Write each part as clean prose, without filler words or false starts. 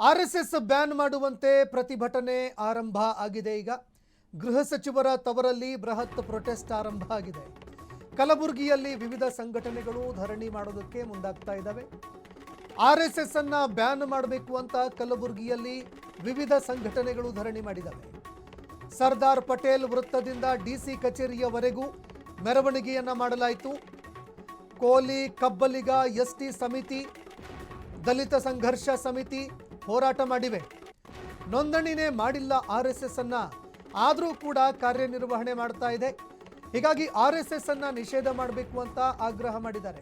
RSS ban ಮಾಡುವಂತೆ ಪ್ರತಿಭಟನೆ ಆರಂಭ ಆಗಿದೆ. ಈಗ ಗೃಹ ಸಚಿವರ ತವರಲ್ಲಿ ಬೃಹತ್ ಪ್ರೊಟೆಸ್ಟ್ ಆರಂಭ ಆಗಿದೆ. ಕಲಬುರಗಿಯಲ್ಲಿ ವಿವಿಧ ಸಂಘಟನೆಗಳು ಧರಣಿ ಮಾಡೋದಕ್ಕೆ ಮುಂದಾಗ್ತಾ ಇದ್ದಾವೆ. ಆರ್ಎಸ್ಎಸ್ ಅನ್ನ ಬ್ಯಾನ್ ಮಾಡಬೇಕು ಅಂತ ಕಲಬುರಗಿಯಲ್ಲಿ ವಿವಿಧ ಸಂಘಟನೆಗಳು ಧರಣಿ ಮಾಡಿದ್ದಾವೆ. ಸರ್ದಾರ್ ಪಟೇಲ್ ವೃತ್ತದಿಂದ ಡಿಸಿ ಕಚೇರಿಯವರೆಗೂ ಮೆರವಣಿಗೆಯನ್ನ ಮಾಡಲಾಯಿತು. ಕೋಲಿ, ಕಬ್ಬಲಿಗ, ಎಸ್ಟಿ ಸಮಿತಿ, ದಲಿತ ಸಂಘರ್ಷ ಸಮಿತಿ ಹೋರಾಟ ಮಾಡಿವೆ. ನೋಂದಣಿನೇ ಮಾಡಿಲ್ಲ ಆರ್ಎಸ್ಎಸ್ ಅನ್ನ, ಆದರೂ ಕೂಡ ಕಾರ್ಯನಿರ್ವಹಣೆ ಮಾಡ್ತಾ ಇದೆ. ಹೀಗಾಗಿ ಆರ್ಎಸ್ಎಸ್ ಅನ್ನ ನಿಷೇಧ ಮಾಡಬೇಕು ಅಂತ ಆಗ್ರಹ ಮಾಡಿದ್ದಾರೆ.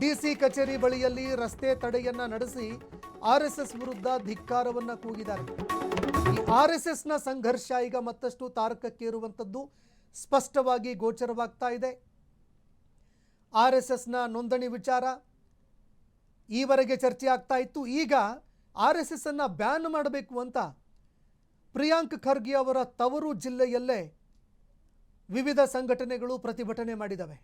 ಡಿಸಿ ಕಚೇರಿ ಬಳಿಯಲ್ಲಿ ರಸ್ತೆ ತಡೆಯನ್ನ ನಡೆಸಿ ಆರ್ಎಸ್ಎಸ್ ವಿರುದ್ಧ ಧಿಕ್ಕಾರವನ್ನ ಕೂಗಿದ್ದಾರೆ. ಈ ಆರ್ಎಸ್ಎಸ್ನ ಸಂಘರ್ಷ ಈಗ ಮತ್ತಷ್ಟು ತಾರಕಕ್ಕೇರುವಂಥದ್ದು ಸ್ಪಷ್ಟವಾಗಿ ಗೋಚರವಾಗ್ತಾ ಇದೆ. ಆರ್ಎಸ್ಎಸ್ನ ನೋಂದಣಿ ವಿಚಾರ ಈವರೆಗೆ ಚರ್ಚೆ ಆಗ್ತಾ ಇತ್ತು. ಈಗ ಆರ್ಎಸ್ಎಸ್ ಅನ್ನ ಬ್ಯಾನ್ ಮಾಡಬೇಕು ಅಂತ ಪ್ರಿಯಾಂಕ್ ಖರ್ಗೆ ಅವರ ತವರು ಜಿಲ್ಲೆಯಲ್ಲೇ ವಿವಿಧ ಸಂಘಟನೆಗಳು ಪ್ರತಿಭಟನೆ ಮಾಡಿದವೆ.